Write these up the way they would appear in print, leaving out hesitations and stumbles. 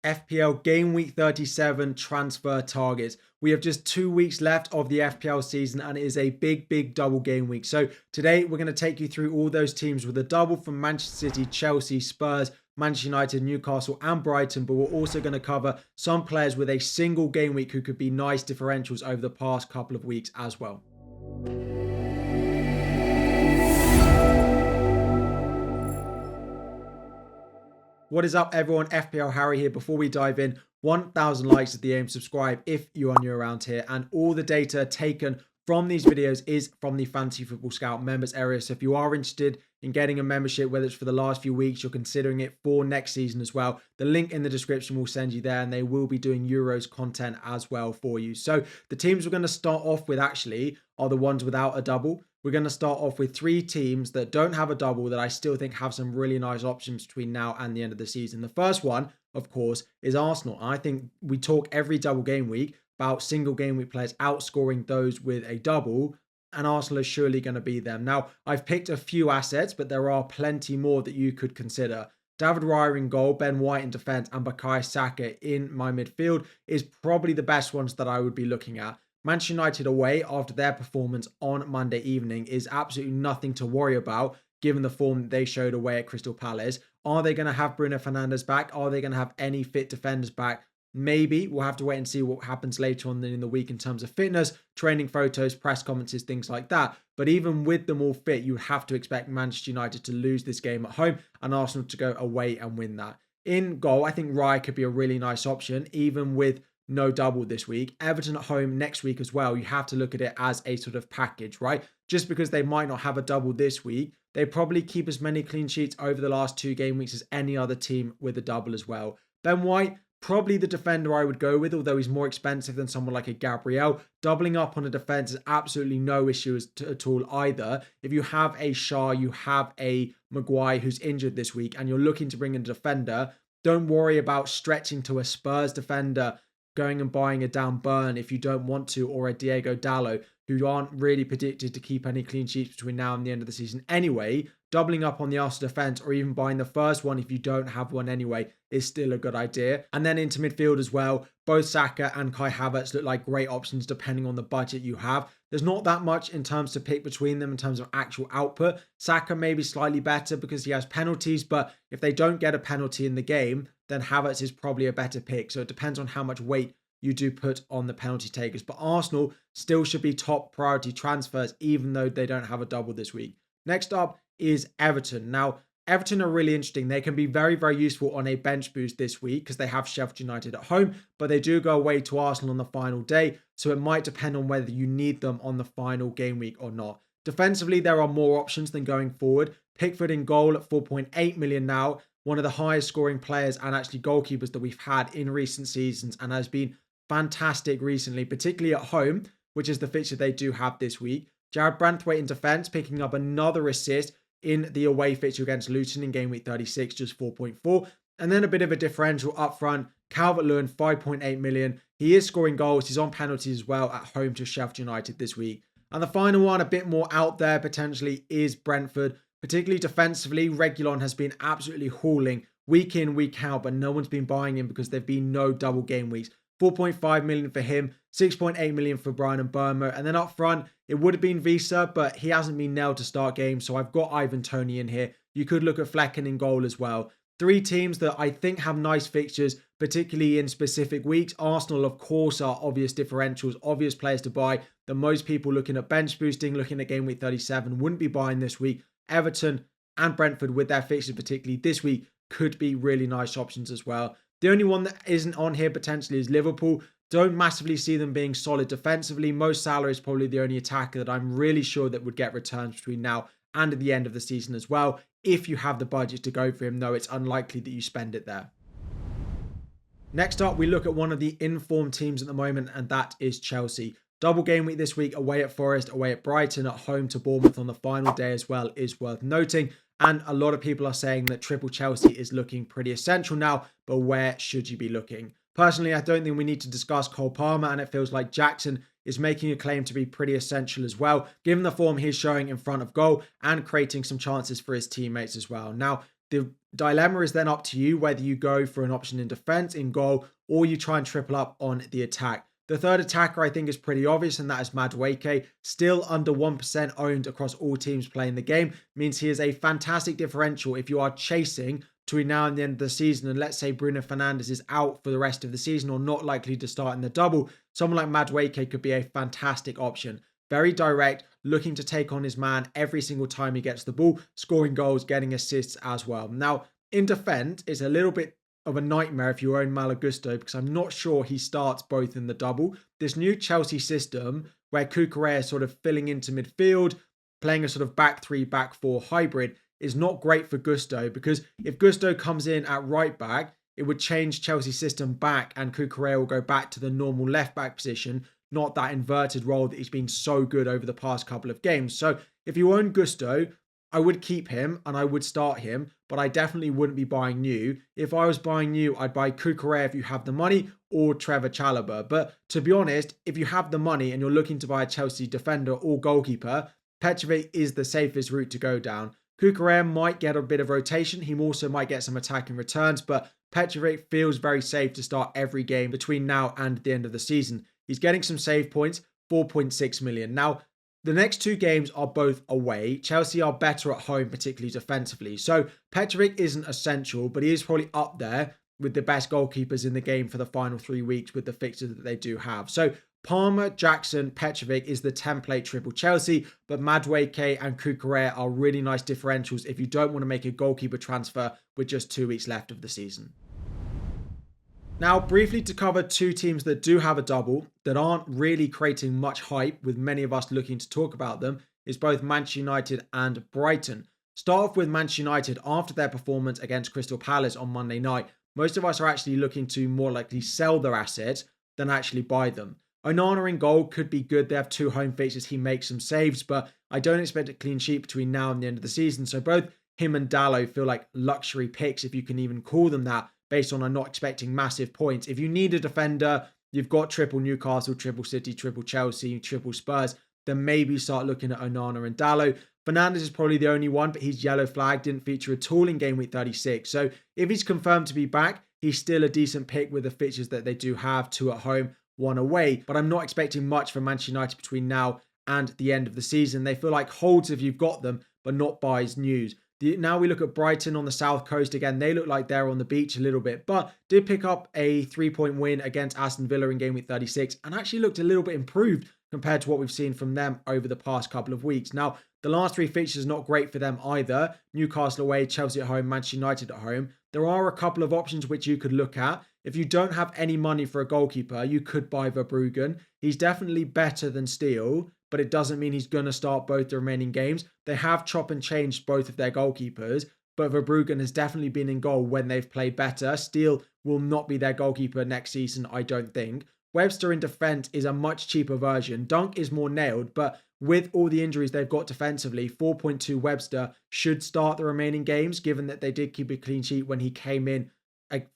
FPL Game Week 37 transfer targets. We have just 2 weeks left of the FPL season and it is a big double game week. So today we're going to take you through all those teams with a double from Manchester City, Chelsea, Spurs, Manchester United, Newcastle and Brighton, but we're also going to cover some players with a single game week who could be nice differentials over the past couple of weeks as well. What is up everyone, FPL Harry here. Before we dive in, 1,000 likes is the aim, subscribe if you are new around here, and all the data taken from these videos is from the Fantasy Football Scout members area. So if you are interested in getting a membership, whether it's for the last few weeks, you're considering it for next season as well, the link in the description will send you there, and they will be doing Euros content as well for you. So the teams we're going to start off with actually are the ones without a double. We're going to start off with 3 teams that don't have a double that I still think have some really nice options between now and the end of the season. The first one, of course, is Arsenal. I think we talk every double game week about single game week players outscoring those with a double, and Arsenal is surely going to be them. Now, I've picked a few assets, but there are plenty more that you could consider. David Raya in goal, Ben White in defence, and Bukayo Saka in my midfield is probably the best ones that I would be looking at. Manchester United away after their performance on Monday evening is absolutely nothing to worry about given the form that they showed away at Crystal Palace. Are they going to have Bruno Fernandes back? Are they going to have any fit defenders back? Maybe. We'll have to wait and see what happens later on in the week in terms of fitness, training photos, press conferences, things like that. But even with them all fit, you have to expect Manchester United to lose this game at home and Arsenal to go away and win that. In goal, I think Raya could be a really nice option, even with no double this week. Everton at home next week as well. You have to look at it as a sort of package, right? Just because they might not have a double this week, they probably keep as many clean sheets over the last 2 game weeks as any other team with a double as well. Ben White, probably the defender I would go with, although he's more expensive than someone like a Gabriel. Doubling up on a defense is absolutely no issue at all either. If you have a Shah, you have a Maguire who's injured this week, and you're looking to bring in a defender, don't worry about stretching to a Spurs defender, going and buying a Dan Burn if you don't want to, or a Diego Dallo, who aren't really predicted to keep any clean sheets between now and the end of the season anyway. Doubling up on the Arsenal defence, or even buying the first one if you don't have one anyway, is still a good idea. And then into midfield as well, both Saka and Kai Havertz look like great options depending on the budget you have. There's not that much in terms to pick between them in terms of actual output. Saka may be slightly better because he has penalties, but if they don't get a penalty in the game, then Havertz is probably a better pick. So it depends on how much weight you do put on the penalty takers. But Arsenal still should be top priority transfers, even though they don't have a double this week. Next up is Everton. Now, Everton are really interesting. They can be very useful on a bench boost this week because they have Sheffield United at home, but they do go away to Arsenal on the final day. So it might depend on whether you need them on the final game week or not. Defensively, there are more options than going forward. Pickford in goal at 4.8 million now, one of the highest scoring players and actually goalkeepers that we've had in recent seasons, and has been fantastic recently, particularly at home, which is the fixture they do have this week. Jared Brentford in defence, picking up another assist in the away fixture against Luton in game week 36, just 4.4. And then a bit of a differential up front. Calvert-Lewin, 5.8 million. He is scoring goals. He's on penalties as well at home to Sheffield United this week. And the final one, a bit more out there potentially, is Brentford. Particularly defensively, Reguilon has been absolutely hauling week in, week out, but no one's been buying him because there've been no double game weeks. 4.5 million for him, 6.8 million for Brian Mbeumo. And then up front, it would have been Visa, but he hasn't been nailed to start games. So I've got Ivan Toney in here. You could look at Flecken in goal as well. 3 teams that I think have nice fixtures, particularly in specific weeks. Arsenal, of course, are obvious differentials, obvious players to buy. The most people looking at bench boosting, looking at game week 37, wouldn't be buying this week. Everton and Brentford, with their fixtures particularly this week, could be really nice options as well. The only one that isn't on here potentially is Liverpool. Don't massively see them being solid defensively. Mo Salah is probably the only attacker that I'm really sure that would get returns between now and at the end of the season as well. If you have the budget to go for him, though, it's unlikely that you spend it there. Next up, we look at one of the informed teams at the moment, and that is Chelsea. Double game week this week, away at Forest, away at Brighton, at home to Bournemouth on the final day as well, is worth noting. And a lot of people are saying that triple Chelsea is looking pretty essential now, but where should you be looking? Personally, I don't think we need to discuss Cole Palmer, and it feels like Jackson is making a claim to be pretty essential as well, given the form he's showing in front of goal and creating some chances for his teammates as well. Now, The dilemma is then up to you whether you go for an option in defense, in goal, or you try and triple up on the attack. The third attacker I think is pretty obvious, and that is Madueke. Still under 1% owned across all teams playing the game. Means he is a fantastic differential if you are chasing between now and the end of the season. And let's say Bruno Fernandes is out for the rest of the season or not likely to start in the double. Someone like Madueke could be a fantastic option. Very direct, looking to take on his man every single time he gets the ball, scoring goals, getting assists as well. Now, in defense, it's a little bit of a nightmare if you own Malo Gusto, because I'm not sure he starts both in the double. This new Chelsea system where Cucurella is sort of filling into midfield, playing a sort of back three, back four hybrid is not great for Gusto, because if Gusto comes in at right back, it would change Chelsea's system back and Cucurella will go back to the normal left back position, not that inverted role that he's been so good over the past couple of games. So if you own Gusto, I would keep him and I would start him, but I definitely wouldn't be buying new. If I was buying new, I'd buy Cucurella if you have the money, or Trevor Chalobah. But to be honest, if you have the money and you're looking to buy a Chelsea defender or goalkeeper, Petrovic is the safest route to go down. Cucurella might get a bit of rotation. He also might get some attacking returns, but Petrovic feels very safe to start every game between now and the end of the season. He's getting some save points, 4.6 million. Now, the next two games are both away. Chelsea are better at home, particularly defensively. So Petrovic isn't essential, but he is probably up there with the best goalkeepers in the game for the final 3 weeks with the fixtures that they do have. So Palmer, Jackson, Petrovic is the template triple Chelsea, but Madueke and Cucurella are really nice differentials if you don't want to make a goalkeeper transfer with just 2 weeks left of the season. Now, briefly to cover two teams that do have a double, that aren't really creating much hype, with many of us looking to talk about them, is both Manchester United and Brighton. Start off with Manchester United. After their performance against Crystal Palace on Monday night, most of us are actually looking to more likely sell their assets than actually buy them. Onana in goal could be good. They have 2 home fixtures. He makes some saves, but I don't expect a clean sheet between now and the end of the season. So both him and Dalot feel like luxury picks, if you can even call them that, based on not expecting massive points. If you need a defender, you've got triple Newcastle, triple City, triple Chelsea, triple Spurs, then maybe start looking at Onana and Dalot. Fernandes is probably the only one, but he's yellow flag, didn't feature at all in game week 36. So if he's confirmed to be back, he's still a decent pick with the fixtures that they do have, 2 at home, 1 away. But I'm not expecting much from Manchester United between now and the end of the season. They feel like holds if you've got them, but not buys news. Now we look at Brighton on the south coast. Again, they look like they're on the beach a little bit, but did pick up a 3-point win against Aston Villa in game week 36 and actually looked a little bit improved compared to what we've seen from them over the past couple of weeks. Now, the last 3 fixtures not great for them either. Newcastle away, Chelsea at home, Manchester United at home. There are a couple of options which you could look at. If you don't have any money for a goalkeeper, you could buy Verbruggen. He's definitely better than Steele, but it doesn't mean he's going to start both the remaining games. They have chop and changed both of their goalkeepers, but Verbruggen has definitely been in goal when they've played better. Steele will not be their goalkeeper next season, I don't think. Webster in defence is a much cheaper version. Dunk is more nailed, but with all the injuries they've got defensively, 4.2 Webster should start the remaining games, given that they did keep a clean sheet when he came in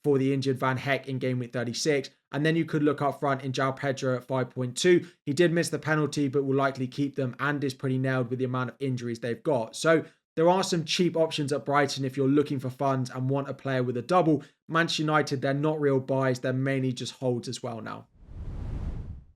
for the injured Van Heck in game week 36. And then you could look up front in João Pedro at 5.2. He did miss the penalty, but will likely keep them and is pretty nailed with the amount of injuries they've got. So there are some cheap options at Brighton if you're looking for funds and want a player with a double. Manchester United, they're not real buys. They're mainly just holds as well now.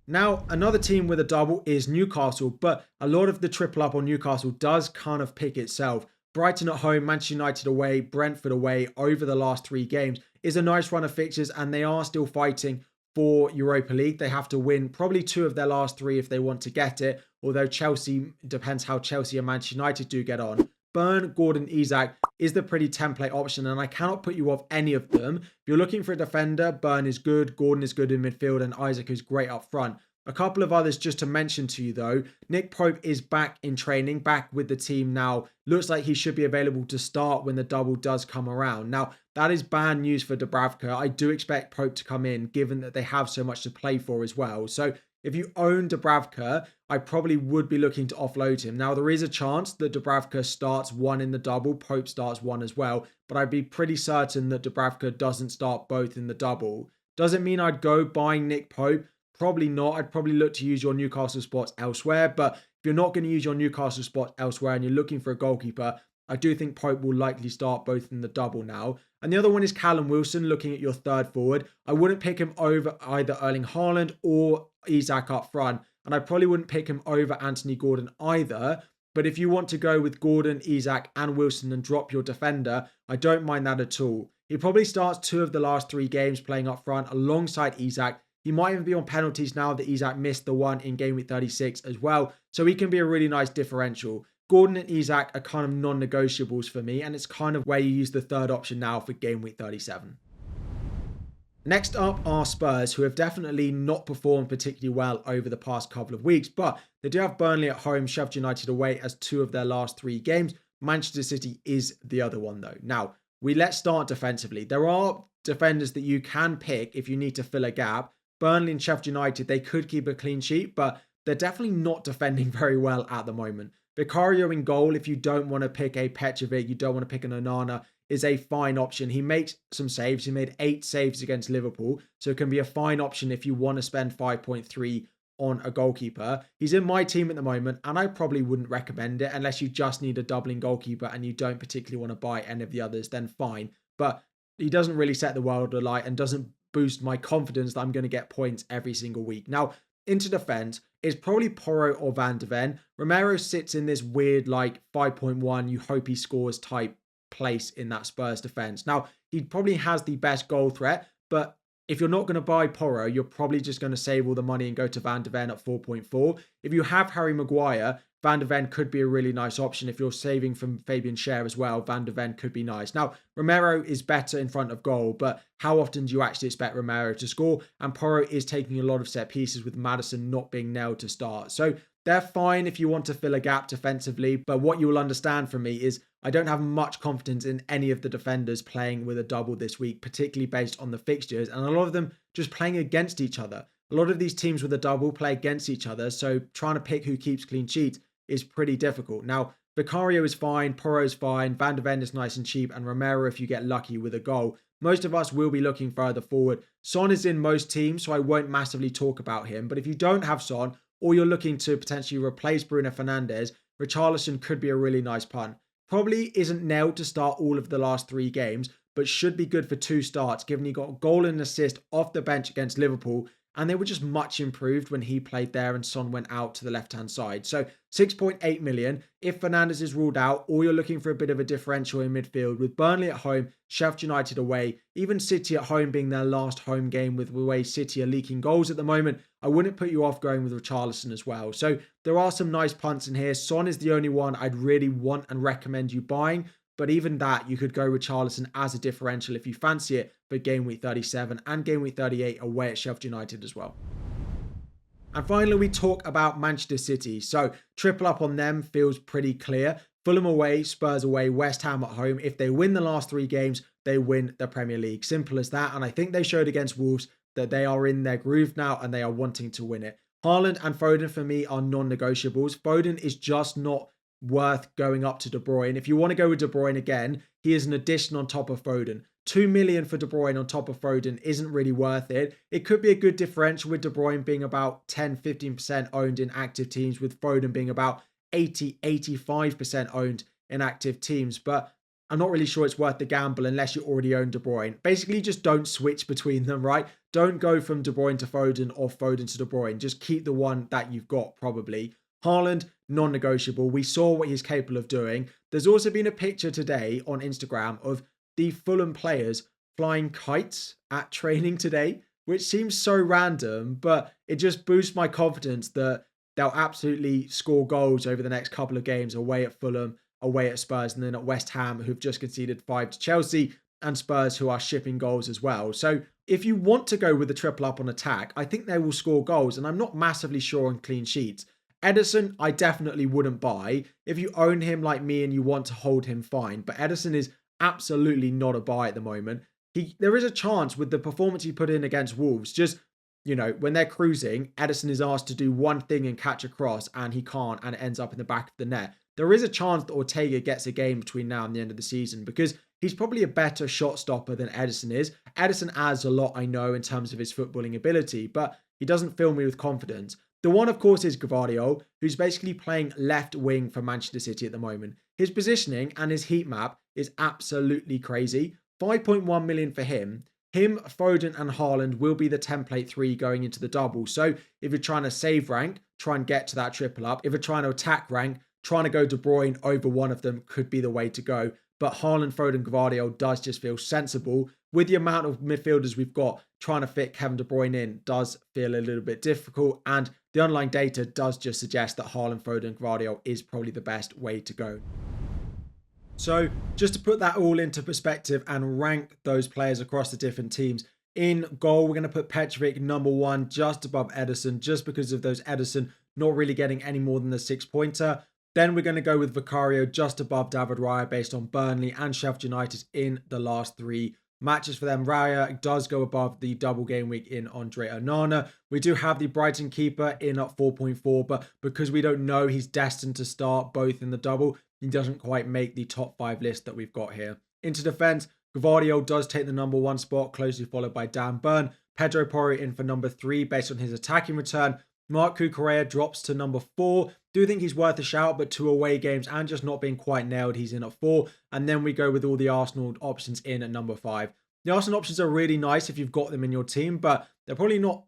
Now, another team with a double is Newcastle, but a lot of the triple up on Newcastle does kind of pick itself. Brighton at home, Manchester United away, Brentford away over the last 3 games is a nice run of fixtures, and they are still fighting for Europa League. They have to win probably 2 of their last 3 if they want to get it, although Chelsea, depends how Chelsea and Manchester United do get on. Burn, Gordon, Isak is the pretty template option, and I cannot put you off any of them. If you're looking for a defender, Burn is good, Gordon is good in midfield, and Isak is great up front. A couple of others just to mention to you though. Nick Pope is back in training, back with the team now. Looks like he should be available to start when the double does come around. Now, that is bad news for Dubravka. I do expect Pope to come in, given that they have so much to play for as well. So if you own Dubravka, I probably would be looking to offload him. Now, there is a chance that Dubravka starts 1 in the double, Pope starts 1 as well, but I'd be pretty certain that Dubravka doesn't start both in the double. Doesn't mean I'd go buying Nick Pope. Probably not. I'd probably look to use your Newcastle spots elsewhere. But if you're not going to use your Newcastle spots elsewhere and you're looking for a goalkeeper, I do think Pope will likely start both in the double now. And the other one is Callum Wilson, looking at your third forward. I wouldn't pick him over either Erling Haaland or Isak up front. And I probably wouldn't pick him over Anthony Gordon either. But if you want to go with Gordon, Isak and Wilson and drop your defender, I don't mind that at all. He probably starts 2 of the last 3 games playing up front alongside Isak. He might even be on penalties now that Isak missed the one in game week 36 as well. So he can be a really nice differential. Gordon and Isak are kind of non-negotiables for me, and it's kind of where you use the third option now for game week 37. Next up are Spurs, who have definitely not performed particularly well over the past couple of weeks, but they do have Burnley at home, Sheffield United away as 2 of their last 3 games. Manchester City is the other one though. Now, let's start defensively. There are defenders that you can pick if you need to fill a gap. Burnley and Sheffield United, they could keep a clean sheet, but they're definitely not defending very well at the moment. Vicario in goal, if you don't want to pick a Petrovic, you don't want to pick an Onana, is a fine option. He makes some saves. He made 8 saves against Liverpool, so it can be a fine option if you want to spend 5.3 on a goalkeeper. He's in my team at the moment, and I probably wouldn't recommend it unless you just need a doubling goalkeeper and you don't particularly want to buy any of the others, then fine. But he doesn't really set the world alight and doesn't boost my confidence that I'm going to get points every single week. Now, into defense is probably Porro or Van de Ven. Romero sits in this weird 5.1, you hope he scores type place in that Spurs defense. Now, he probably has the best goal threat, but if you're not going to buy Porro, you're probably just going to save all the money and go to Van de Ven at 4.4. If you have Harry Maguire, Van de Ven could be a really nice option. If you're saving from Fabian Schär as well, Van de Ven could be nice. Now, Romero is better in front of goal, but how often do you actually expect Romero to score? And Porro is taking a lot of set pieces with Maddison not being nailed to start. So they're fine if you want to fill a gap defensively, but what you will understand from me is I don't have much confidence in any of the defenders playing with a double this week, particularly based on the fixtures, and a lot of them just playing against each other. A lot of these teams with a double play against each other, so trying to pick who keeps clean sheets is pretty difficult. Now, Vicario is fine, Porro's fine, Van de Ven is nice and cheap, and Romero if you get lucky with a goal. Most of us will be looking further forward. Son is in most teams, so I won't massively talk about him, but if you don't have Son, or you're looking to potentially replace Bruno Fernandes, Richarlison could be a really nice punt. Probably isn't nailed to start all of the last 3 games, but should be good for 2 starts, given he got a goal and an assist off the bench against Liverpool, and they were just much improved when he played there and Son went out to the left-hand side. So 6.8 million. If Fernandes is ruled out, or you're looking for a bit of a differential in midfield with Burnley at home, Sheffield United away, even City at home being their last home game with the way City are leaking goals at the moment, I wouldn't put you off going with Richarlison as well. So there are some nice punts in here. Son is the only one I'd really want and recommend you buying. But even that, you could go Richarlison as a differential if you fancy it for game week 37 and game week 38 away at Sheffield United as well. And finally, we talk about Manchester City. So triple up on them feels pretty clear. Fulham away, Spurs away, West Ham at home. If they win the last 3 games, they win the Premier League. Simple as that. And I think they showed against Wolves that they are in their groove now and they are wanting to win it. Haaland and Foden for me are non-negotiables. Foden is just not worth going up to De Bruyne. If you want to go with De Bruyne again, he is an addition on top of Foden. 2 million for De Bruyne on top of Foden isn't really worth it. It could be a good differential with De Bruyne being about 10-15% owned in active teams, with Foden being about 80-85% owned in active teams, but I'm not really sure it's worth the gamble unless you already own De Bruyne. Basically, just don't switch between them, right? Don't go from De Bruyne to Foden or Foden to De Bruyne. Just keep the one that you've got, probably. Haaland, non-negotiable. We saw what he's capable of doing. There's also been a picture today on Instagram of the Fulham players flying kites at training today, which seems so random, but it just boosts my confidence that they'll absolutely score goals over the next couple of games away at Fulham, away at Spurs, and then at West Ham, who've just conceded 5 to Chelsea, and Spurs, who are shipping goals as well. So if you want to go with the triple up on attack, I think they will score goals, and I'm not massively sure on clean sheets. Ederson, I definitely wouldn't buy. If you own him like me and you want to hold him, fine. But Ederson is absolutely not a buy at the moment. There is a chance with the performance he put in against Wolves, just, when they're cruising, Ederson is asked to do one thing and catch a cross, and he can't, and it ends up in the back of the net. There is a chance that Ortega gets a game between now and the end of the season because he's probably a better shot stopper than Ederson is. Ederson adds a lot, I know, in terms of his footballing ability, but he doesn't fill me with confidence. The one, of course, is Gvardiol, who's basically playing left wing for Manchester City at the moment. His positioning and his heat map is absolutely crazy. 5.1 million for him. Him, Foden and Haaland will be the template 3 going into the double. So if you're trying to save rank, try and get to that triple up. If you're trying to attack rank, trying to go De Bruyne over one of them could be the way to go. But Haaland, Foden, Gvardiol does just feel sensible. With the amount of midfielders we've got, trying to fit Kevin De Bruyne in does feel a little bit difficult. And the underlying data does just suggest that Haaland, Foden, Gvardiol is probably the best way to go. So just to put that all into perspective and rank those players across the different teams. In goal, we're going to put Petrovic number 1 just above Ederson, just because of those Ederson not really getting any more than the 6-pointer. Then we're going to go with Vicario just above David Raya based on Burnley and Sheffield United in the last 3 matches for them. Raya does go above the double game week in Andre Onana. We do have the Brighton keeper in at 4.4, but because we don't know he's destined to start both in the double, he doesn't quite make the top 5 list that we've got here. Into defence, Gvardiol does take the number 1 spot, closely followed by Dan Burn. Pedro Porro in for number 3 based on his attacking return. Marc Cucurella drops to number 4. Do think he's worth a shout, but 2 away games and just not being quite nailed, he's in at 4. And then we go with all the Arsenal options in at number 5. The Arsenal options are really nice if you've got them in your team, but they're probably not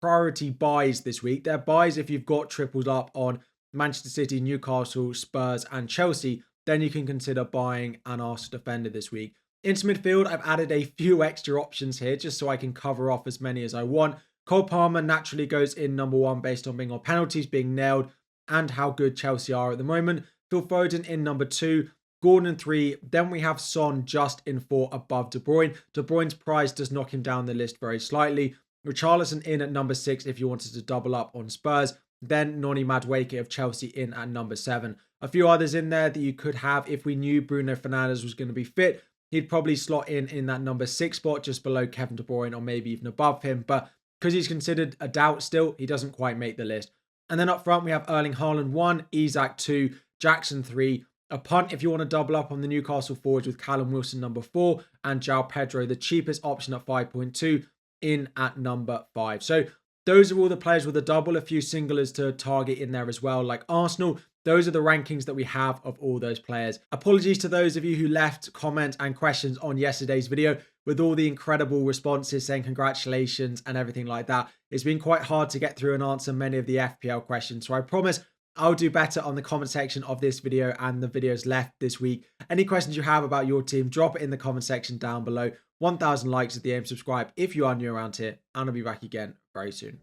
priority buys this week. They're buys if you've got triples up on Manchester City, Newcastle, Spurs and Chelsea. Then you can consider buying an Arsenal defender this week. Into midfield, I've added a few extra options here just so I can cover off as many as I want. Cole Palmer naturally goes in number 1 based on being on penalties, being nailed, and how good Chelsea are at the moment. Phil Foden in number 2, Gordon in 3. Then we have Son just in 4 above De Bruyne. De Bruyne's price does knock him down the list very slightly. Richarlison in at number 6 if you wanted to double up on Spurs. Then Noni Madueke of Chelsea in at number 7. A few others in there that you could have if we knew Bruno Fernandes was going to be fit. He'd probably slot in that number 6 spot just below Kevin De Bruyne or maybe even above him. But because he's considered a doubt still, he doesn't quite make the list. And then up front, we have Erling Haaland 1, Isak 2, Jackson 3. A punt if you want to double up on the Newcastle forwards with Callum Wilson number 4 and João Pedro, the cheapest option at 5.2, in at number 5. So those are all the players with a double, a few singlers to target in there as well, like Arsenal. Those are the rankings that we have of all those players. Apologies to those of you who left comments and questions on yesterday's video with all the incredible responses saying congratulations and everything like that. It's been quite hard to get through and answer many of the FPL questions. So I promise I'll do better on the comment section of this video and the videos left this week. Any questions you have about your team, drop it in the comment section down below. 1,000 likes at the aim, subscribe if you are new around here, and I'll be back again very soon.